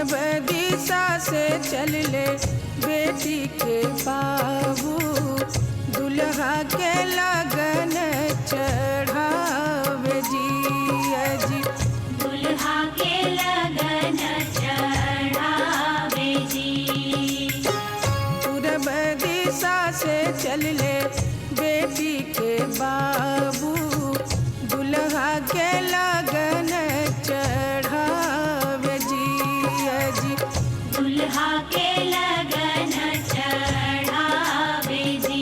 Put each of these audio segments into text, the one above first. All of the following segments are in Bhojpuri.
पूरब दिशा से चल ले बेटी के बाबू, दुल्हा के लगन चढ़ावे जी अजी। दुल्हा के लगन चढ़ावे जी। पूरब दिशा से चल ले बेटी के बाबू, दुल्हा के लगन चढ़ावे जी अजी। दुल्हा के लगन चढ़ावे जी।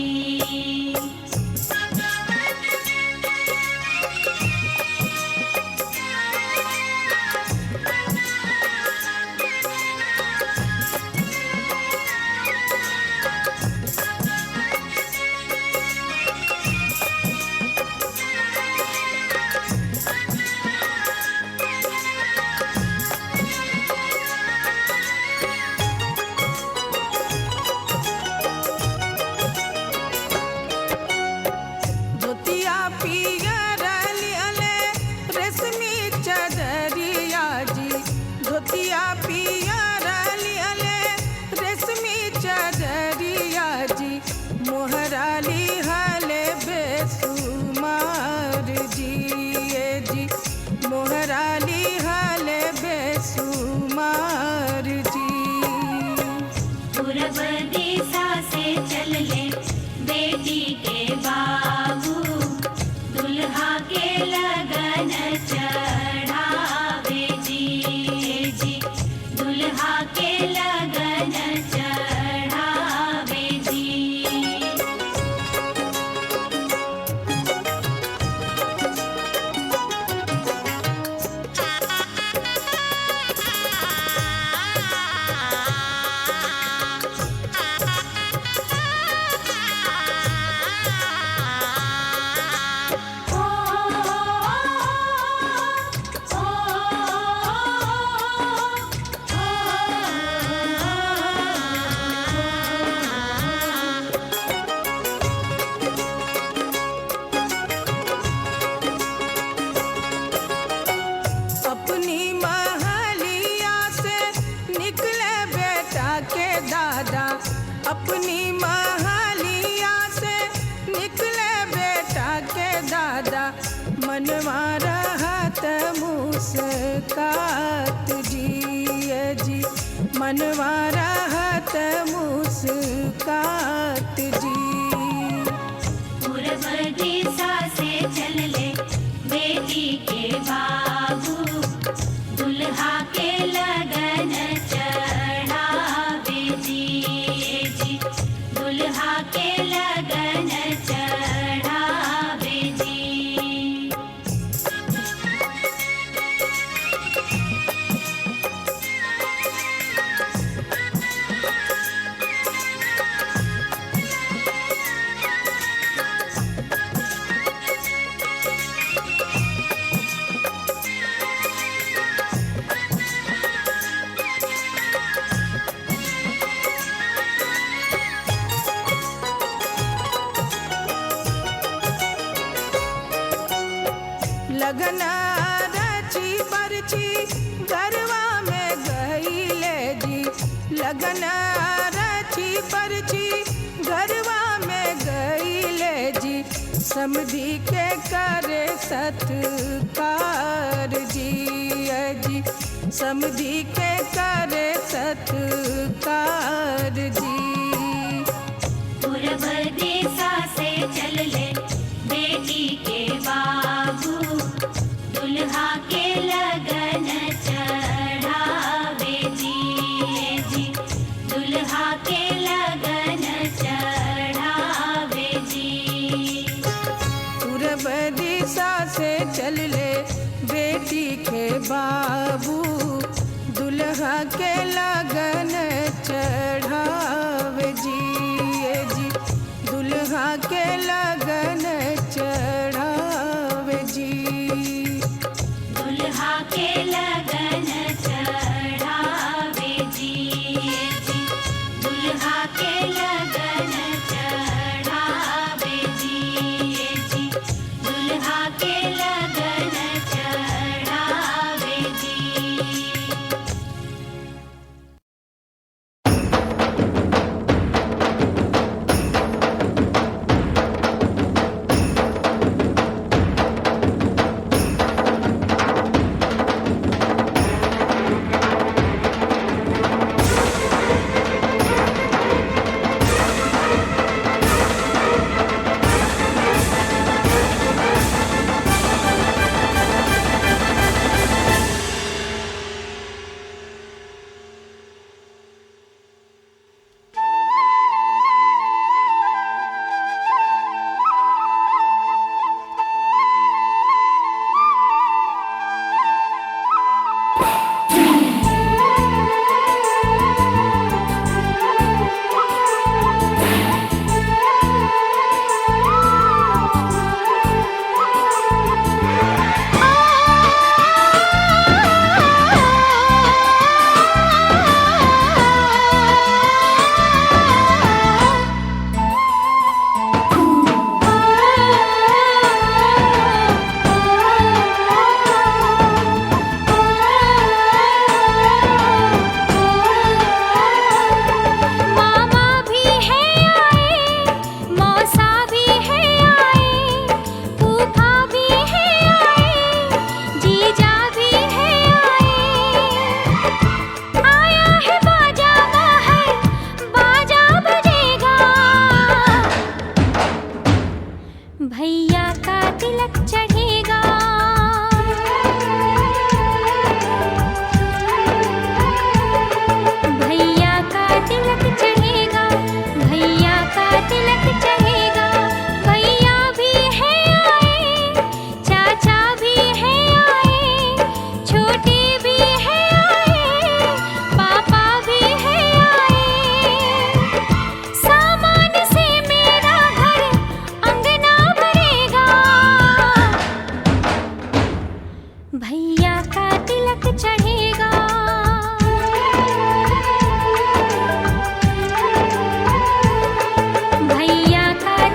धोतिया पियर लियले रेशमी चदरिया जी, धोतिया पियर लियले रेशमी चदरिया जी। मोहरा लिहले बेसुमार जी ए जी, मोहरा लिहले बेसुमार जी। पूरब दिशा से चल ले बेटी के बाबू, दुल्हा के लगन चढ़ावे जी जी। दुल्हा के लगन चढ़ावे जी। अपनी महलिया से निकले बेटा के दादा, अपनी महलिया से निकले बेटा के दादा। मनवा रहत मुस्कात जी जी, मनवा रहत मुस्कात जी। पूरब दिशा से चल ले बेटी के बाबू, दुल्हा के लगन चढ़ावे जी जी। दुल्हा के लगन चढ़ावे जी। लगन रची परची गरवा में गईले जी, लगन रची परची गरवा में गईले जी। समधी के करे सत्कार जी अजी, समधी के करे सत्कार जी। पूरब दिशा से चल ले बेटी के बाबू, दुल्हा के लगन चढ़ावे जी जी। दुल्हा के लगन चढ़ावे जी। पूरब दिशा से चल ले बेटी के बाबू, दुल्हा के लगन चढ़ावे जी जी। दुल्हा के लगन चढ़ावे जी। दुल्हा के लगन चढ़ावे जी जी। दुल्हा के लगन चढ़ावे जी जी। दुल्हा के लगन चढ़ावे जी।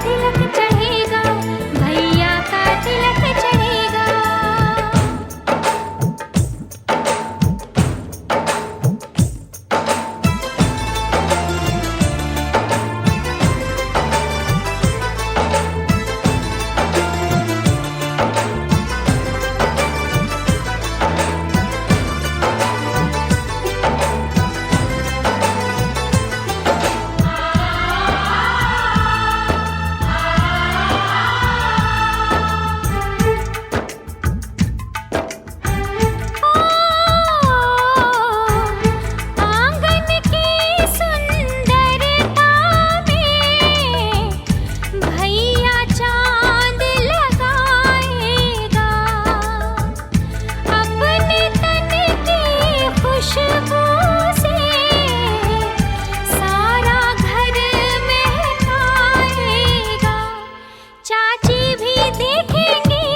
तिलक चढ़ेगा, भैया का तिलक चढ़ेगा। आंगन की सुंदरता में भैया चांद लगाएगा, अपने तन की खुशबू से सारा घर महकाएगा। चाची भी देखेंगी,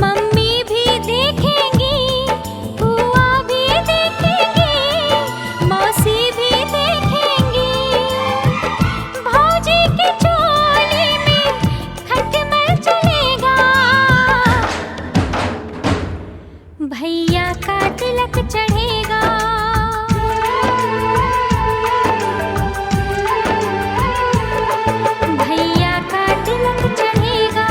मम्मी भी देखेंगी, बुआ भी देखेंगी, मौसी भी देखेंगी। भौजी की चोली में खटमल चलेगा, भैया का तिलक चढ़ेगा। भैया का तिलक चढ़ेगा,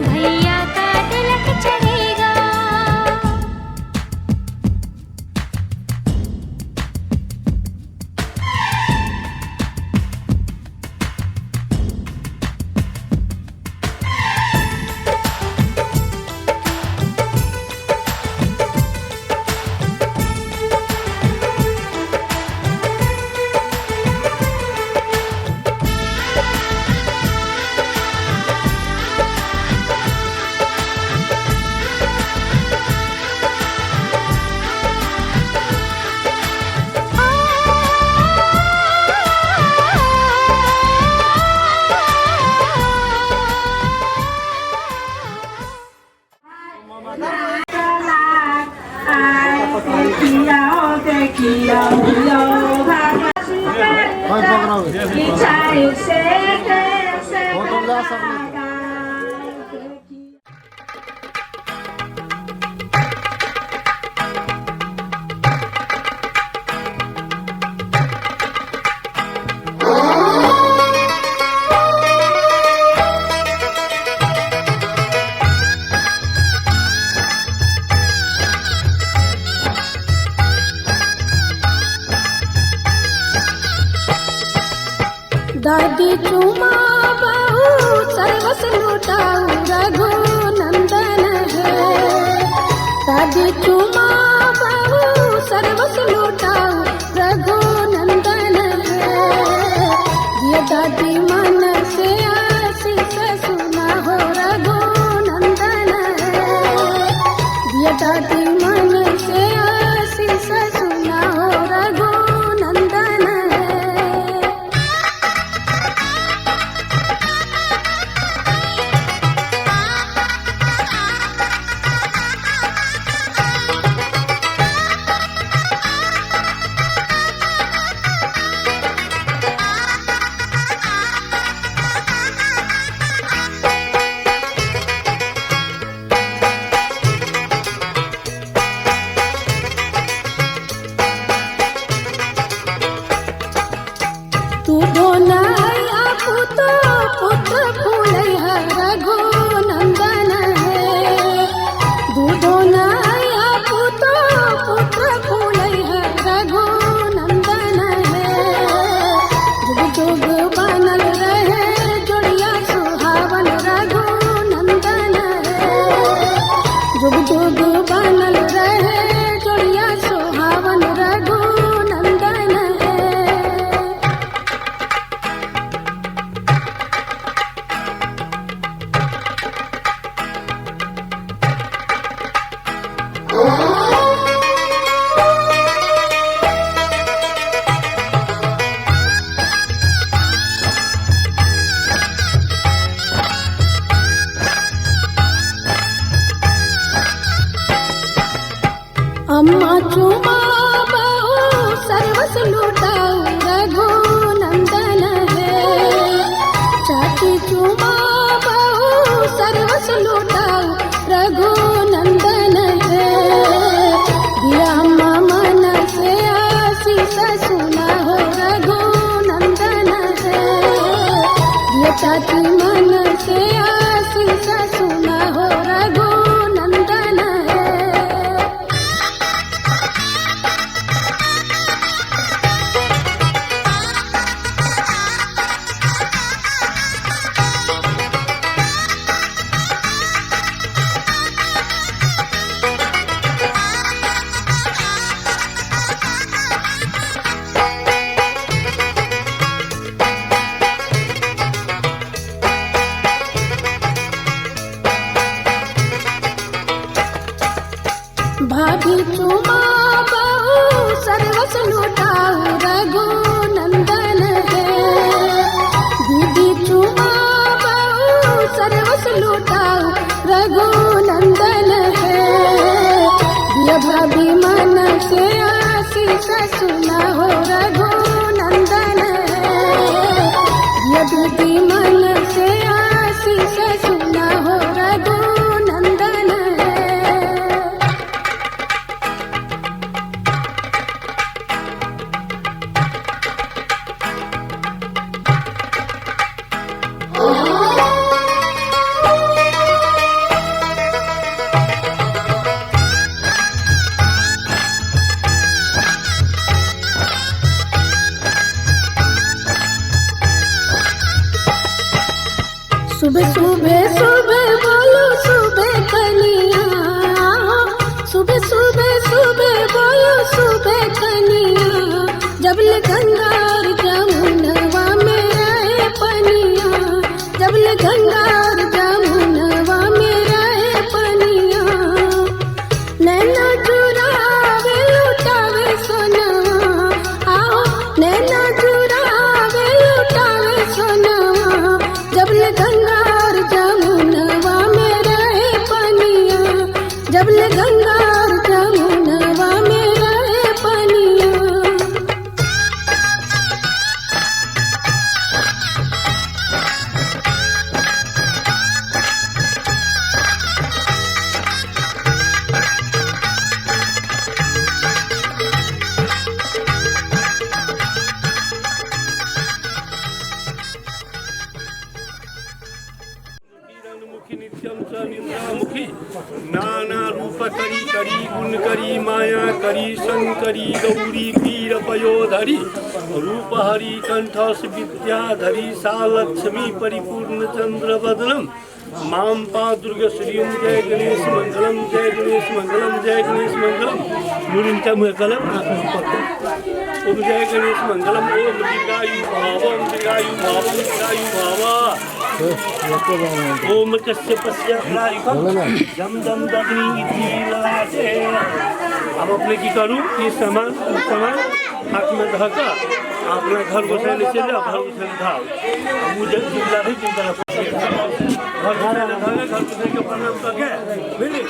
भैया का तिलक चढ़ेगा। दादी चुमा बहू सर्वस लुटाऊ रघुनंदन है। दादी चुमा बहू सर्वस लुटाऊ रघुनंदन है। ये दादी मन से आशीष सुना हो रघुनंदन है। ये दादी मन से आशीष सुना हो रघुनंदन है। तू ढोलैया पुत पुत्र फूलैया रघुनंदन है। तू ढोलैया पुत पुत्र फूलैया रघुनंदन है। जुग जुग बनल रहे जोड़िया सुहावन रघुनंदन है। जुग जुग बनल रहे जोड़िया सुहावन रघुनंदन है। चाची मन से आशीष सुना हो रघुनंदन है। भाभी चुमा बहु सर्वस लुटाऊ रघुनंदन है। दीदी चुमा बहु सर्वस लुटाऊ रघुनंदन है। दिया भाभी मन से आशीष सुना हो रघुनंदन है। दिया दीदी मन से आशीष सुना हो रघुनंदन है। सुबह सुबह सुबह बोलो सुबह कनिया, सुबह सुबह सुबह बोलो सुबह कनिया। जब ले गंगा और जमुनवा में रहे पनिया, जब ले गंगा और जमुनवा में रहे पनिया। नैना चुरावे लुटावे सोनवा, आओ नैना चुरावे लुटावे सोनवा। जब ले गंगा और जमुनवा में रहे पनिया, जब ले गंगा और जमुनवा में रहे पनिया। नित्यम च निद्रामुखी नाना रूप करी करी गुण करी माया करी शंकरी गौरी पीर पयोधरी रूप हरि कंठस विद्याधरी सा लक्ष्मी परिपूर्ण चंद्र बदनम माम पा दुर्ग श्रीम जय गणेश मंगलम जय गणेश मंगलम जय गणेश मंगलम मुनिंचा मंगलम ओम जय गणेश मंगलम ओम दीर्घायु भावम दीर्घायु भावम दीर्घायु भावा ओम कश्यपस्य जम जम दग्नि इति लासे। अब अपने की करूँ ये सामान हाथ में धका अपना घर बसाने चले घर बसाने धाओ मुझे चिंता नहीं चिंता घर बसाने के प्रणाम करके मेरे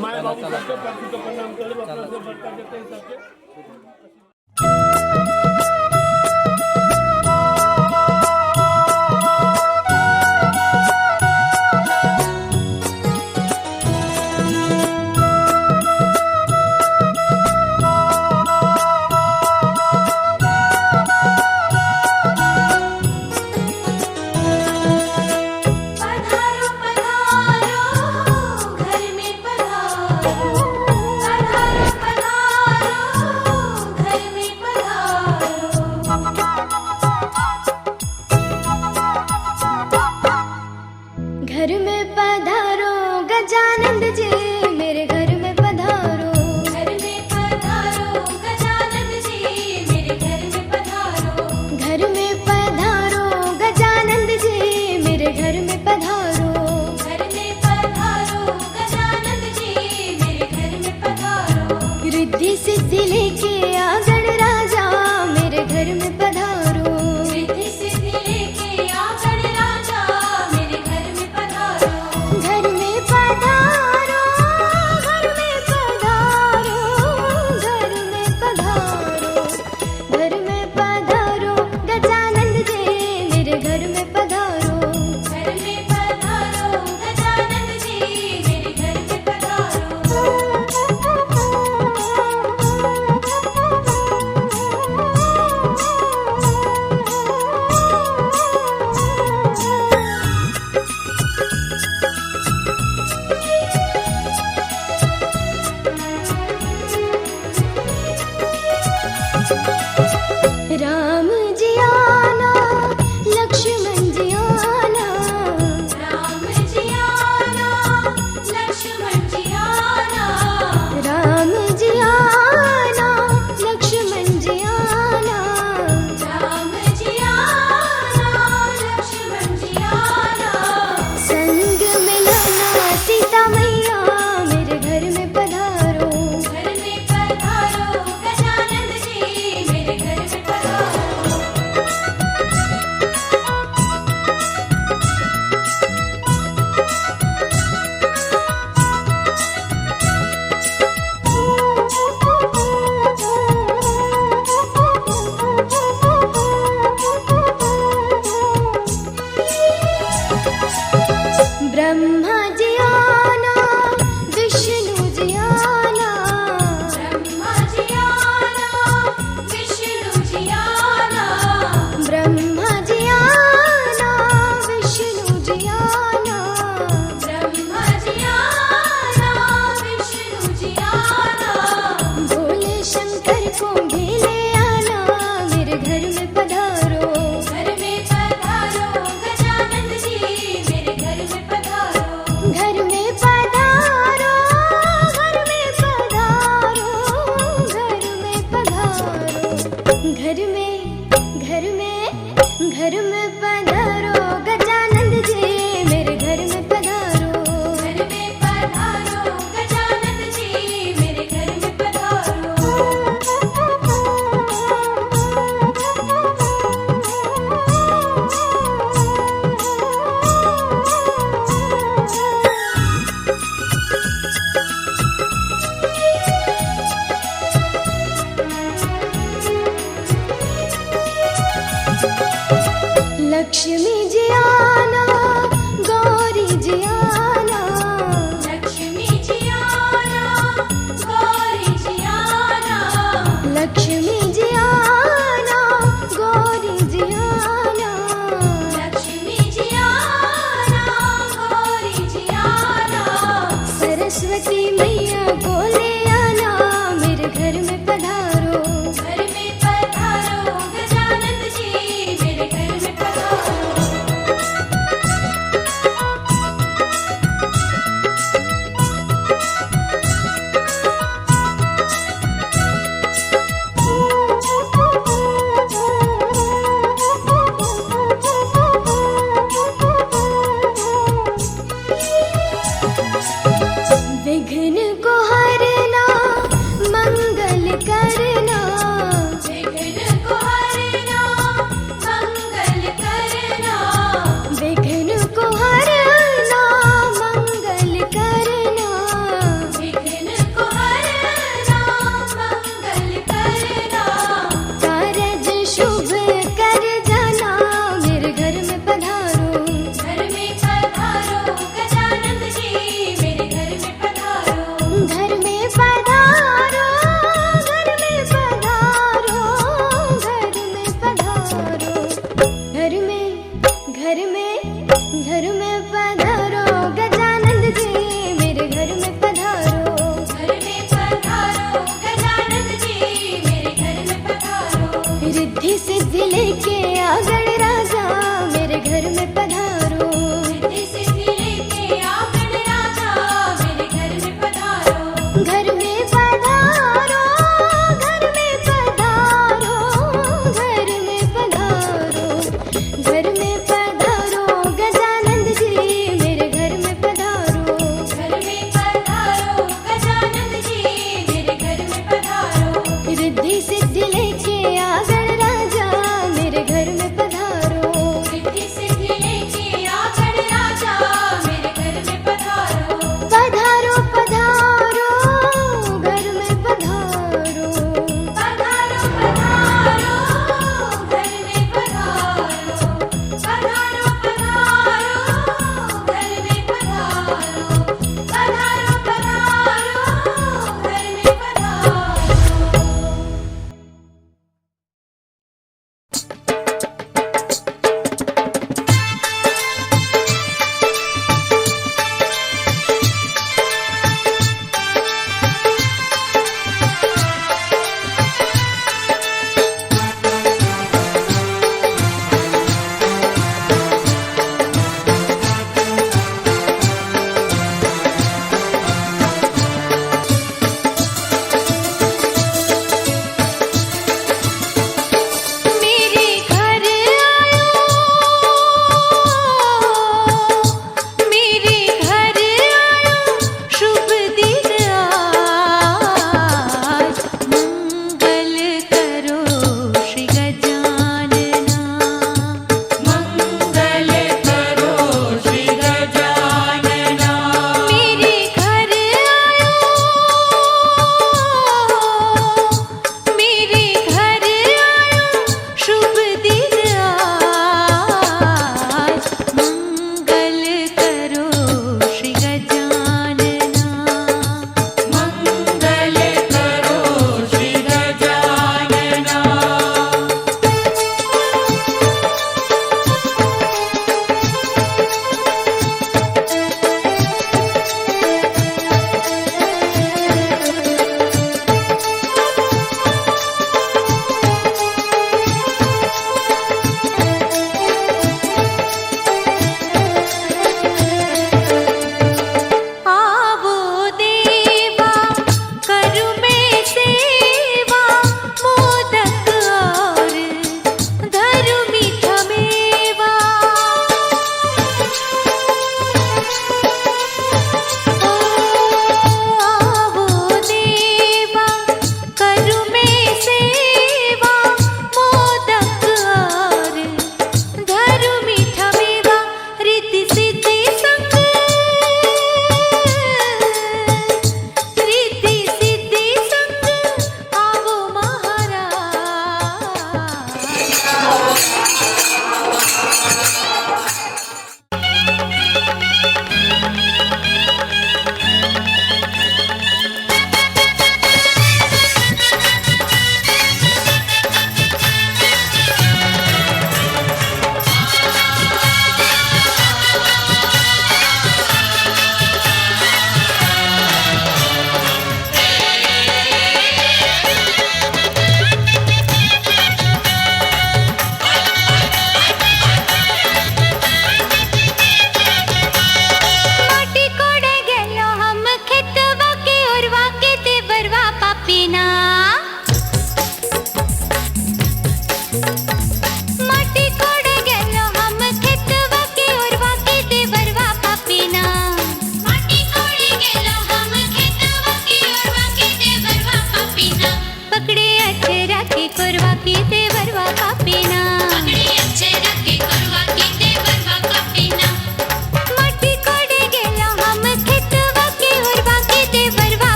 माए बाप को प्रणाम करे अपना से बड़का देते हैं सबके। घर में पधारो गजानंद जी, मेरे घर में पधारो। घर में पधारो गजानंद जी, मेरे घर में पधारो। घर में पधारो गजानंद जी, मेरे घर में पधारो। घर में पधारो गजानंद जी, मेरे घर में पधारो। रिद्धि सिद्धि लेके आ गणराजा, मेरे घर में पधारो। रिद्धि सिद्धि लेके आ गणराजा, मेरे घर में पधारो। घर में पधारो ब्रह्मा जी आना, विष्णु जी आना, ब्रह्मा जी आना, विष्णु जी आना, ब्रह्मा जी आना, विष्णु जी आना, ब्रह्मा जी आना, विष्णु जी आना, भोले शंकर को भी ले आना, मेरे घर में पधारो, घर में पधारो गजानन जी, मेरे घर में पधारो, घर में पधारो, घर में पधारो, घर में पधारो, घर में पधारो गजानन जी, मेरे घर में पधारो, घर में पधारो गजानन जी, मेरे घर में पधारो। लक्ष्मी जी आना, गौरी जी आना, लक्ष्मी जी आना, गौरी जी आना, लक्ष्मी जी आना, गौरी जी आना, लक्ष्मी जी आना, गौरी जी आना, सरस्वती मैया को ले आना, मेरे घर में पधारो, घर में पधारो गजानन जी, मेरे घर में पधारो। विघ्न को हरना, मंगल करना, विघ्न को हरना, मंगल करना, विघ्न को हरना, मंगल करना, विघ्न को हरना, मंगल करना, कारज शुभ कर जाना, मेरे घर में पधारो, घर में पधारो गजानन जी, मेरे घर में पधारो, घर में पधारो, घर में पधारो, घर में पधारो, घर में पधारो गजानन जी, मेरे घर में पधारो, घर में पधारो गजानन जी, मेरे घर में पधारो, रिद्धि सिद्धि लेके आ गणराजा, मेरे घर में पधारो, रिद्धि सिद्धि लेके आ गणराजा, मेरे घर में पधारो, घर में पधारो, घर में पधारो, घर में पधारो, घर में पधारो गजानन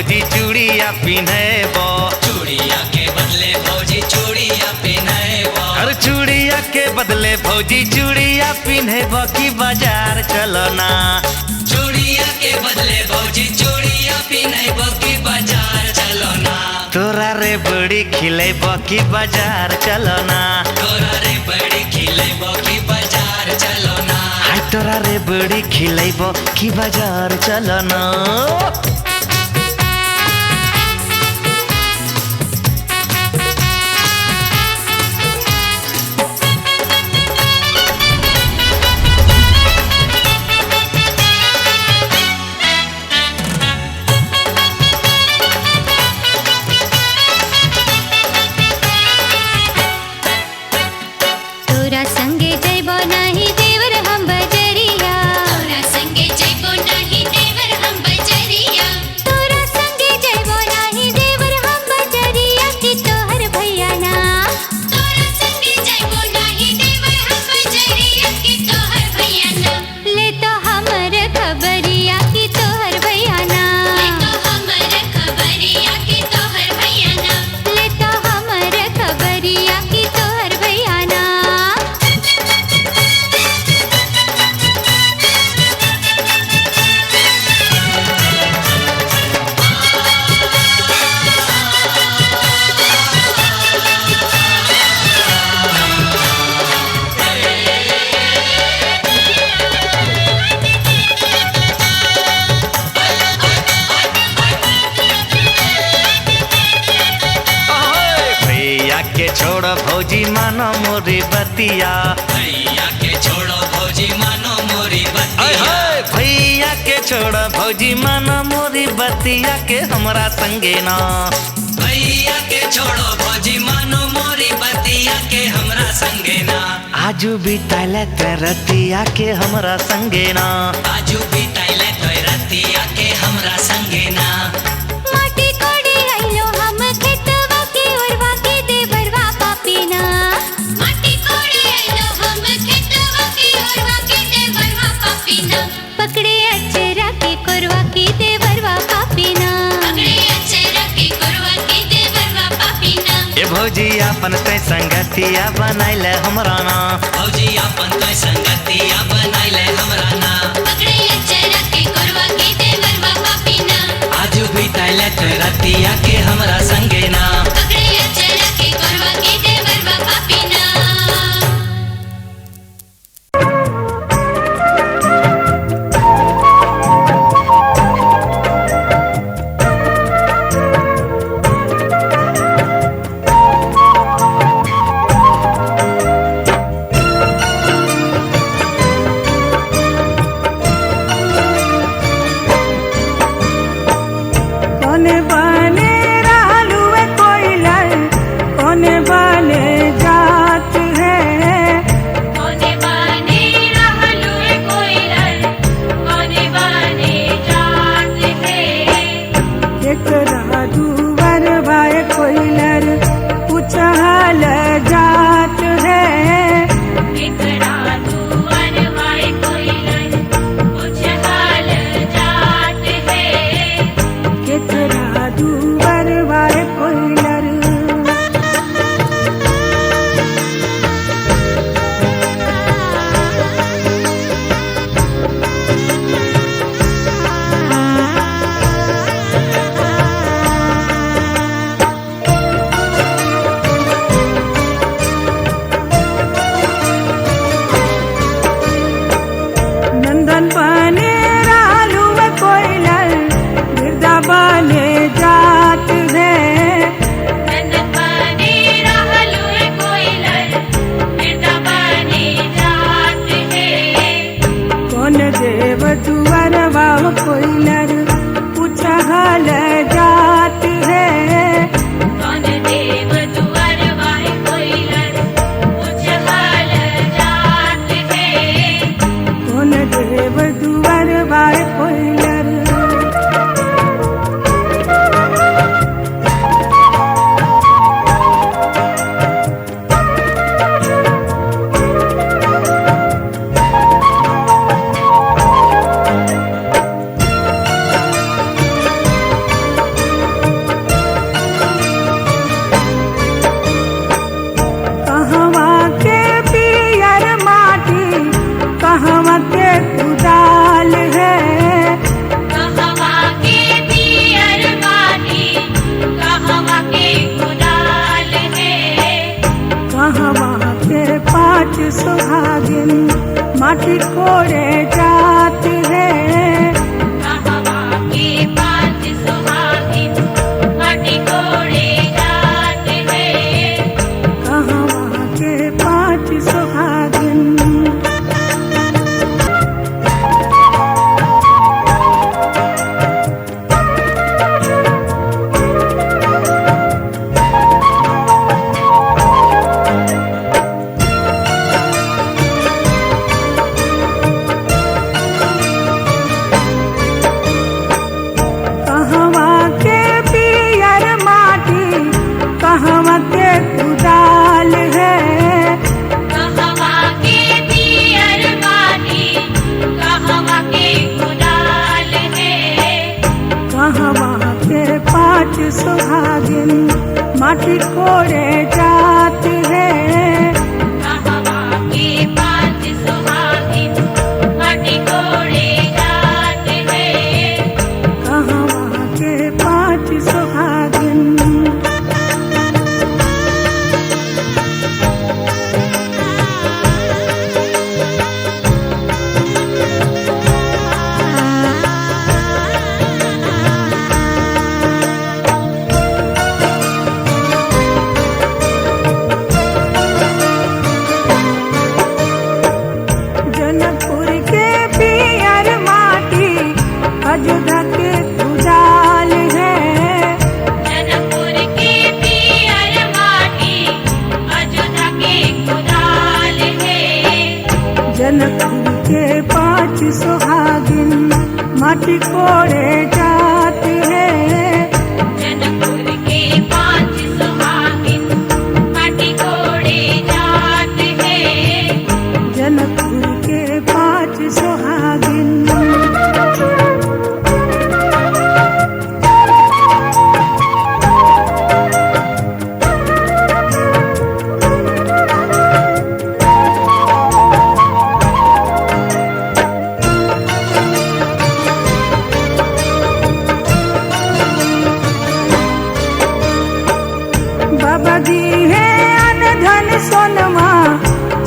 भौजी चूड़िया पिन्हबो, चूड़िया के बदले भौजी चूड़िया पिन्हबो, अरे चूड़िया के बदले भौजी चूड़िया पिन्हबो कि बाजार चलो ना, चूड़िया के बदले भौजी चूड़िया पिन्हबो कि बाजार चलो ना, तोरा रे बड़ी खिलेबो कि बाजार चलो ना, तोरा रे बड़ी खिलेबो कि बाजार चलो ना, हाय तोरा रे बड़ी खिलेबो कि बाजार चलो ना। तोरा संगे जइबो नाही देवर हम बजरिया, तोरा संगे जइबो नाही देवर हम बजरिया, तोरा संगे जइबो नाही देवर हम बजरिया कि तोहर भैया ना, तोरा संगे जइबो नाही देवर हम बजरिया कि तोहर भैया ना, ले तो हमर खबरिया कि तोहर भैया ना, ले तो हमर खबरिया कि तोहर भैया ना, ले तो हमर खबरिया कि तोहर भैया ना। भैया के छोड़ो भौजी मानो मोरी बतिया, भैया के छोड़ो भौजी मानो मोरी आय बतिया, हाय भैया के छोड़ो भौजी मानो मोरी बतिया के हमरा संगे ना, भैया के छोड़ो भौजी मानो मोरी बतिया के हमरा संगे ना, आजू बिताले रतिया के हमरा संगे ना, आजू बिताइले तो रतिया के हमरा संगे ना, माटी कोड़ी आइलो हम खेतवा की ओरवा की देवरवा पापीना, माटी कोड़ी आइलो हम खेतवा की ओरवा की देवरवा पापीना, पकड़े अचरा के कोरवा की देवरवा पापीना, पकड़े अचरा के कोरवा की देवरवा पापीना, ए भौजी अपन ते संगतिया बनाइले हमरा ना, भौजी अपन तो संगतिया बनाइले हमरा ना, पकड़े अचरा के कोरवा की देवरवा पापीना, आजू बिताइले तो रतिया के हमरा संगे ना, पकड़े अचरा के कोरवा की देवरवा पापीना। कोने बने रहलुए कोइलर, कोने बने जात है, कोने बाने रहलुए कोइलर, कोने बाने जात है, एकरा दुवर भाई कोइलर उछल जात है, एकरा दुआर वाय कोइलर, उछहाल जात है, एकरा दुवर भाई कोइलर। नंदन बने रहलुए कोइलर, गिरदा बने जा कोड़े जात है। कहवा के पाँच सुहागिन माटी कोड़े जात है। कहवा के पाँच सुहागिन कहवा के पियर माटी कहवा के कुदाल है। कहवा के पियर माटी कहवा के कुदाल है। कहवा के पाँच सुहागिन माटी कोड़े जात है। कहवा के पाँच सुहागिन माटी कोड़े जात है। कहवा के पाँच सुहागिन जनकपुर के पियर माटी अयोध्या के कुदाल है। जनकपुर के पियर माटी अयोध्या के कुदाल है। जनकपुर के पाँच सुहागिन माटी कोड़े जात है। जनकपुर के पाँच सुहागिन माटी कोड़े जात है। जनकपुर के पाँच सुहागिन बाबा जी है अन धन सोनमा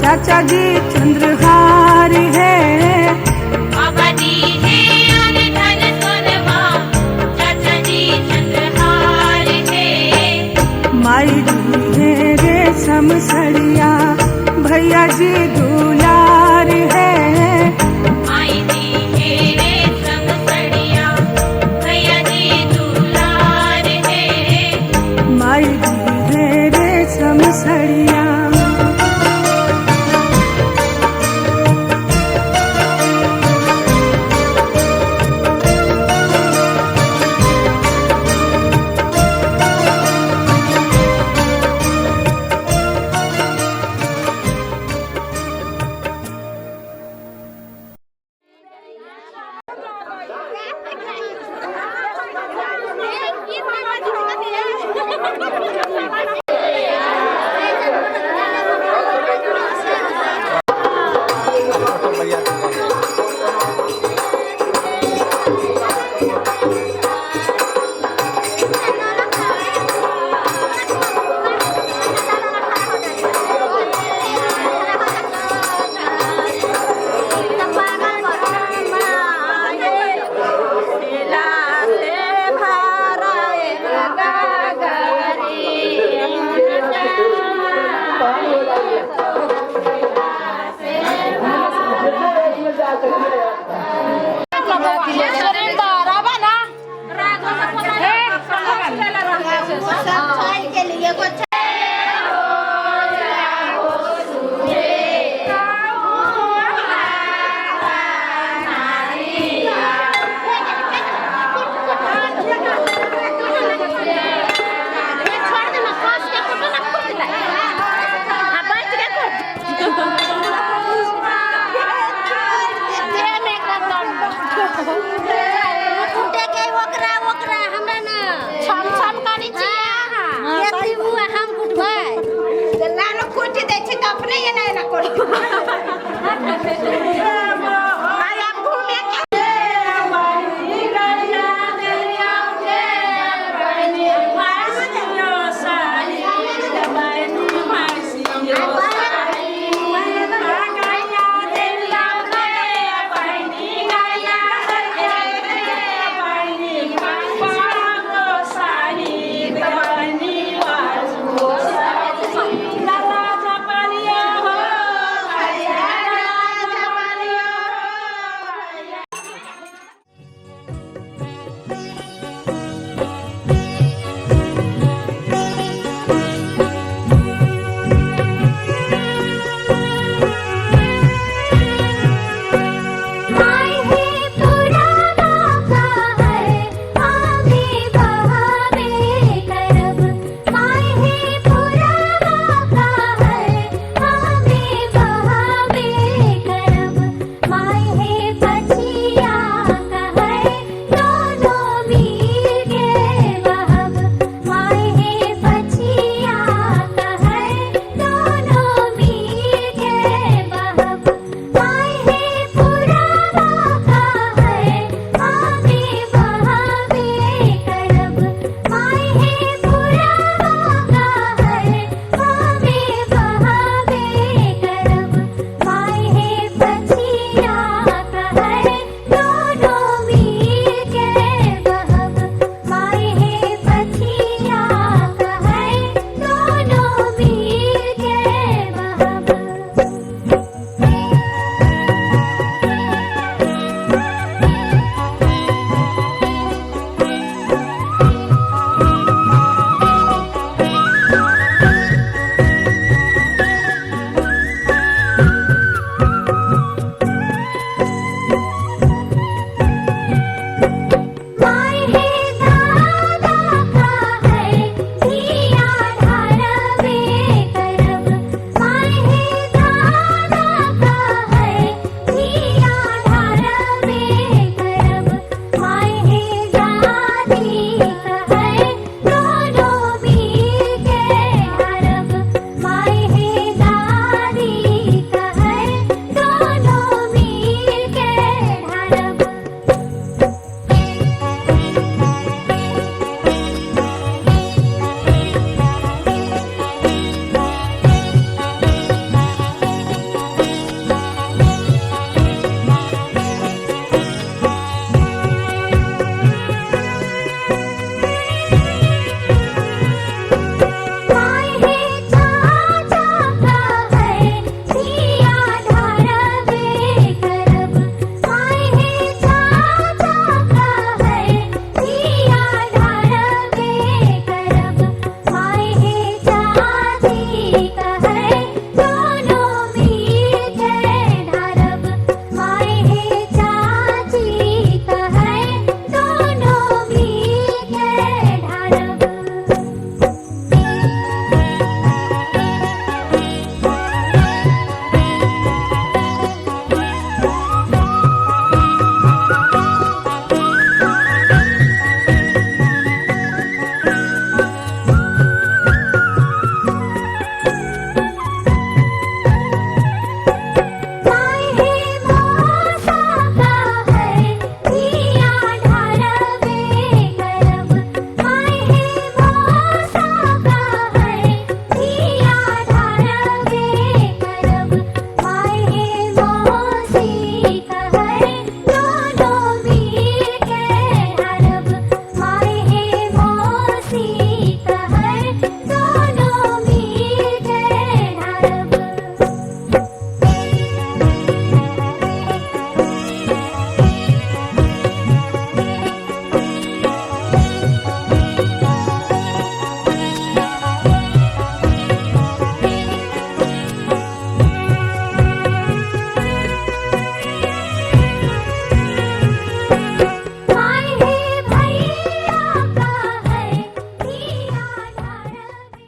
चाचा जी चंद्रहार है। बाबा जी है अन धन सोनमा चाचा जी चंद्रहार है। माई जी है रेशम सड़िया भैया जी दुलार है। माई जी है रेशम सड़िया भैया जी दुलार है। माई जी है रेशम सड़िया अपने ये नहीं ना